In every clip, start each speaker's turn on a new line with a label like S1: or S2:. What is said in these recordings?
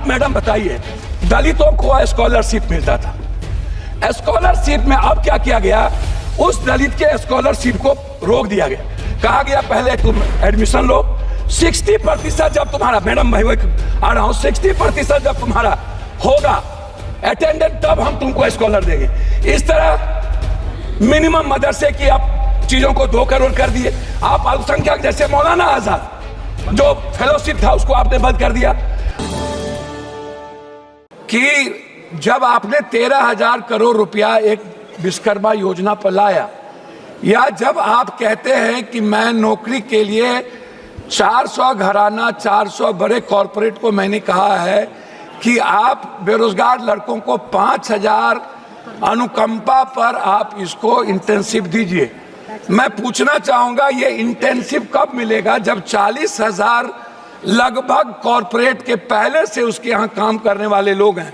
S1: आप मैडम बताइए, दलितों को स्कॉलरशिप मिलता था, स्कॉलरशिप में अब क्या किया गया, उस दलित के स्कॉलरशिप को रोक दिया गया। कहा गया पहले तुम एडमिशन लो, 60% जब तुम्हारा, मैडम मैं आ रहा हूं, 60% जब तुम्हारा होगा अटेंडेंट तब हम तुमको स्कॉलर देंगे। इस तरह मिनिमम मदरसे की आप चीजों को 2 करोड़ कर दिए। आप अल्पसंख्यक जैसे मौलाना आजाद जो फेलोशिप था उसको आपने बंद कर दिया। कि जब आपने 13,000 करोड़ रुपया एक विश्वकर्मा योजना पर लाया, या जब आप कहते हैं कि मैं नौकरी के लिए 400 घराना 400 बड़े कॉरपोरेट को मैंने कहा है कि आप बेरोजगार लड़कों को 5,000 अनुकंपा पर आप इसको इंटेंसिव दीजिए। मैं पूछना चाहूंगा ये इंटेंसिव कब मिलेगा, जब 40,000 लगभग कॉरपोरेट के पहले से उसके यहाँ काम करने वाले लोग हैं।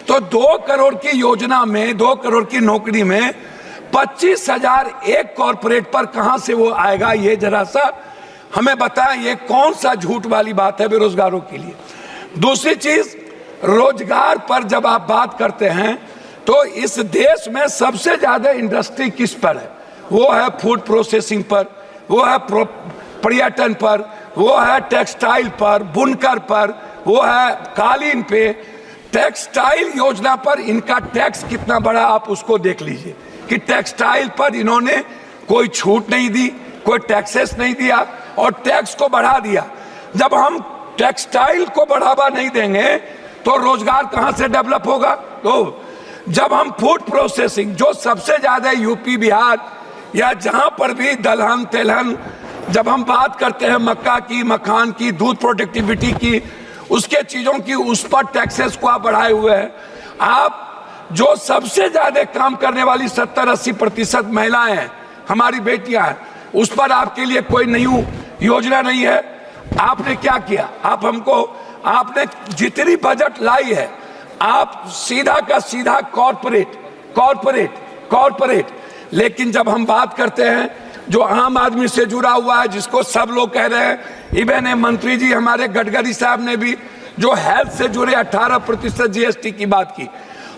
S1: तो 2 करोड़ की योजना में, 2 करोड़ की नौकरी में 25,000 एक कॉरपोरेट पर कहां से वो आएगा, ये जरा सा हमें बताएं। ये कौन सा झूठ वाली बात है बेरोजगारों के लिए। दूसरी चीज, रोजगार पर जब आप बात करते हैं तो इस देश में सबसे ज्यादा इंडस्ट्री किस पर है, वो है फूड प्रोसेसिंग पर, वो है पर्यटन पर, वो है टेक्सटाइल पर, बुनकर पर, वो है कालीन पे। टेक्सटाइल योजना पर इनका टैक्स कितना बड़ा आप उसको देख लीजिए कि टेक्सटाइल पर इन्होंने कोई छूट नहीं दी, कोई टैक्सेस नहीं दिया और टैक्स को बढ़ा दिया। जब हम टेक्सटाइल को बढ़ावा नहीं देंगे तो रोजगार कहां से डेवलप होगा। तो जब हम फूड प्रोसेसिंग, जो सबसे ज्यादा यूपी बिहार या जहां पर भी दलहन तेलहन, जब हम बात करते हैं मक्का की, मखान की, दूध प्रोडक्टिविटी की, उसके चीजों की, उस पर टैक्सेस को आप बढ़ाए हुए हैं। आप जो सबसे ज्यादा काम करने वाली 70-80% महिलाएं हैं, हमारी बेटियां हैं, उस पर आपके लिए कोई नई योजना नहीं है। आपने क्या किया, आपने जितनी बजट लाई है आप सीधा का सीधा कॉर्पोरेट। लेकिन जब हम बात करते हैं जो आम आदमी से जुड़ा हुआ है, जिसको सब लोग कह रहे हैं, इवन मंत्री जी हमारे गडकरी साहब ने भी जो हेल्थ से जुड़े 18% जीएसटी की बात की।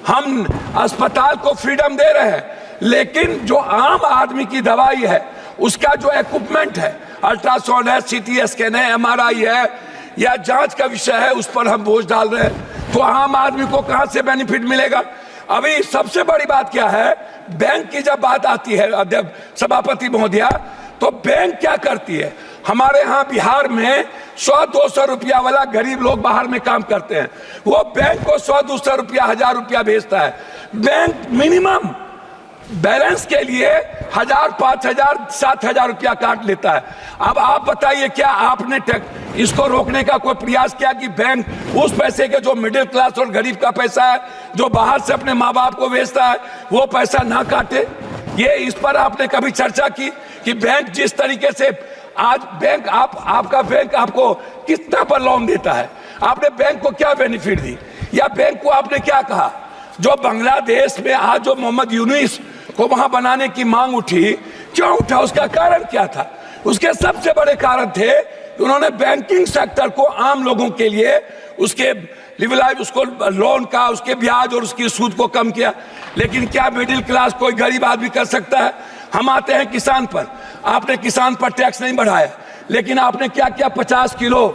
S1: हम अस्पताल को फ्रीडम दे रहे हैं, लेकिन जो आम आदमी की दवाई है, उसका जो इक्विपमेंट है, अल्ट्रासाउंड है, सीटी स्कैन है, एमआरआई है, या जांच का विषय है, उस पर हम बोझ डाल रहे हैं। तो आम आदमी को कहां से बेनिफिट मिलेगा। अभी सबसे बड़ी बात क्या है, बैंक की जब बात आती है अध्यक्ष सभापति महोदया, तो बैंक क्या करती है। हमारे यहाँ बिहार में 100-200 रुपया वाला गरीब लोग बाहर में काम करते हैं, वो बैंक को 100-200 रुपया 1000 रुपया भेजता है। बैंक मिनिमम बैलेंस के लिए 1000, 5000, 7000 रुपया काट लेता है। अब आप बताइए, क्या आपने इसको रोकने का कोई प्रयास किया कि बैंक उस पैसे के, जो मिडिल क्लास और गरीब का पैसा है, जो बाहर से अपने माँ बाप को भेजता है, वो पैसा ना काटे। ये इस पर आपने कभी चर्चा की कि बैंक जिस तरीके से आज बैंक आपका बैंक आपको कितना पर लोन देता है, आपने बैंक को क्या बेनिफिट दी, या बैंक को आपने क्या कहा। जो बांग्लादेश में आज जो मोहम्मद यूनुस को वहां बनाने की मांग उठी, क्यों उठा, उसका कारण क्या था। उसके सबसे बड़े कारण थे कि उन्होंने बैंकिंग सेक्टर को आम लोगों के लिए उसके लिवलाइज, उसको लोन का, उसके ब्याज और उसकी सूद को कम किया। लेकिन क्या मिडिल क्लास कोई गरीब आदमी कर सकता है। हम आते हैं किसान पर, आपने किसान पर टैक्स नहीं बढ़ाया, लेकिन आपने क्या किया, 50 किलो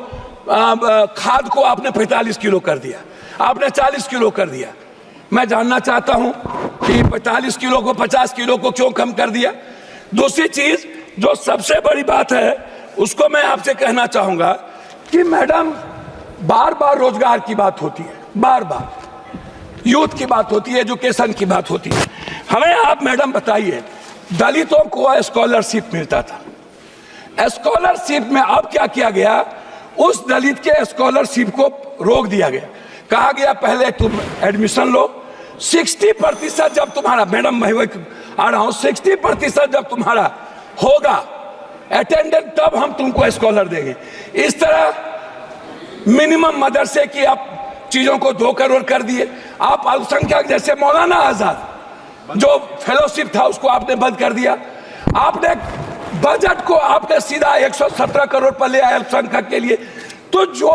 S1: खाद को आपने 45 किलो कर दिया, आपने 40 किलो कर दिया। मैं जानना चाहता हूं कि 45 किलो को 50 किलो को क्यों कम कर दिया। दूसरी चीज जो सबसे बड़ी बात है, उसको मैं आपसे कहना चाहूंगा कि मैडम, बार बार रोजगार की बात होती है, बार बार यूथ की बात होती है, एजुकेशन की बात होती है। हमें आप मैडम बताइए, दलितों को स्कॉलरशिप मिलता था, स्कॉलरशिप में अब क्या किया गया, उस दलित के स्कॉलरशिप को रोक दिया गया। कहा गया पहले तुम एडमिशन लो, 60% जब तुम्हारा, मैडम मैं आ रहा हूं, 60% जब तुम्हारा होगा अटेंडेंट तब हम तुमको स्कॉलर देंगे। इस तरह मिनिमम मदरसे की आप चीजों को 2 करोड़ कर दिए। आप अल्पसंख्यक जैसे मौलाना आजाद जो फेलोशिप था उसको आपने बंद कर दिया। आपने बजट को आपने सीधा 117 करोड़ पर ले आए अल्पसंख्यक के लिए। तो जो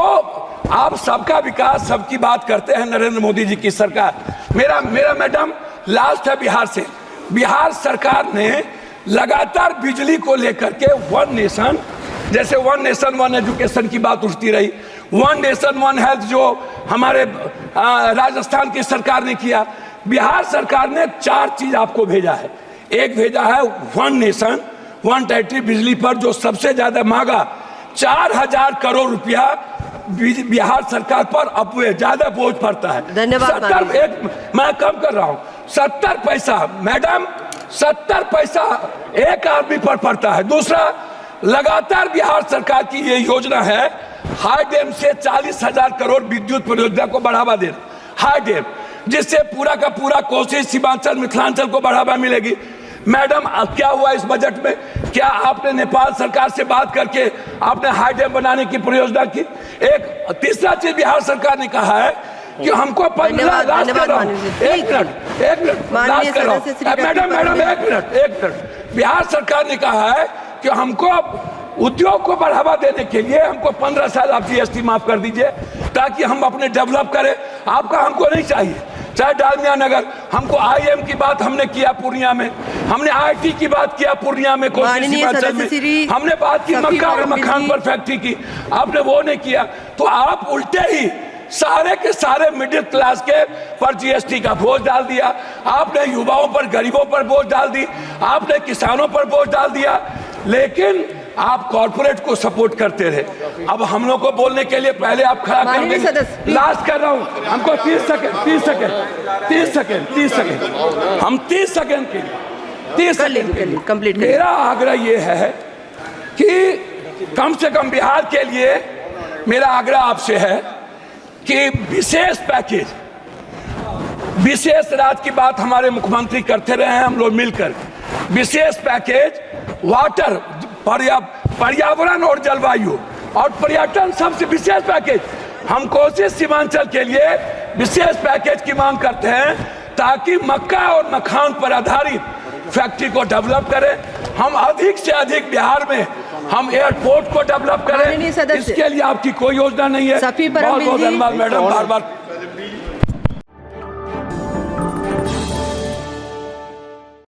S1: आप सबका विकास, सबकी बात करते हैं नरेंद्र मोदी जी की सरकार। मेरा मैडम लास्ट है बिहार से। बिहार सरकार ने लगातार बिजली को लेकर के वन नेशन, जैसे वन नेशन वन एजुकेशन की बात उठती रही, वन नेशन वन हेल्थ जो हमारे राजस्थान की सरकार ने किया, बिहार सरकार ने 4 चीज आपको भेजा है। एक भेजा है वन नेशन वन टेरिटरी, बिजली पर जो सबसे ज्यादा मांगा 4000 करोड़ रुपया बिहार सरकार पर अपवे ज्यादा बोझ पड़ता है।
S2: धन्यवाद।
S1: मैं कम कर रहा हूं, 70 पैसा मैडम, 70 पैसा एक आदमी पर पड़ता है। दूसरा, लगातार बिहार सरकार की ये योजना है हाई डैम से 40,000 करोड़ विद्युत परियोजना को बढ़ावा देना, हाई डैम, जिससे पूरा का पूरा कोसी, सीमांचल, मिथिलांचल को बढ़ावा मिलेगी। मैडम क्या हुआ इस बजट में? क्या आपने नेपाल सरकार से बात करके आपने हाई डैम बनाने की परियोजना की? एक तीसरा चीज बिहार सरकार ने कहा है कि हमको 15 लाख कर रहा हूं, एक मिनट लास्ट कर रहा हूं मैडम, एक मिनट। बिहार सरकार ने कहा है कि हमको उद्योग को बढ़ावा देने के लिए हमको 15 साल आप जीएसटी माफ कर दीजिए ताकि हम अपने डेवलप करें। आपका हमको नहीं चाहिए, चाहे डालमिया नगर, हमको आईएम की बात हमने किया पूर्णिया में, हमने आईटी की बात किया पूर्णिया में, हमने बात की मक्का और मखान पर फैक्ट्री की, आपने वो नहीं किया। तो आप उल्टे ही सारे के सारे मिडिल क्लास के पर जीएसटी का बोझ डाल दिया, आपने युवाओं पर, गरीबों पर बोझ डाल दी, आपने किसानों पर बोझ डाल दिया, लेकिन आप कॉर्पोरेट को सपोर्ट करते रहे। अब हम लोग को बोलने के लिए पहले आप खड़ा कर देंगे। लास्ट कर रहा हूं, हमको 30 सेकंड हम 30 सेकंड के लिए 30 सेकंड कंप्लीट। मेरा आग्रह ये है कि कम से कम बिहार के लिए मेरा आग्रह आपसे है कि विशेष पैकेज, विशेष राज्य की बात हमारे मुख्यमंत्री करते रहे हैं, हम लोग मिलकर विशेष पैकेज वाटर, पर्यावरण और जलवायु और पर्यटन, सबसे विशेष पैकेज हम कोसी सीमांचल के लिए विशेष पैकेज की मांग करते हैं ताकि मक्का और मखान पर आधारित फैक्ट्री को डेवलप करें। हम अधिक से अधिक बिहार में हम एयरपोर्ट को डेवलप करें। इसके लिए आपकी कोई योजना नहीं है। बहुत बहुत धन्यवाद मैडम, बार बार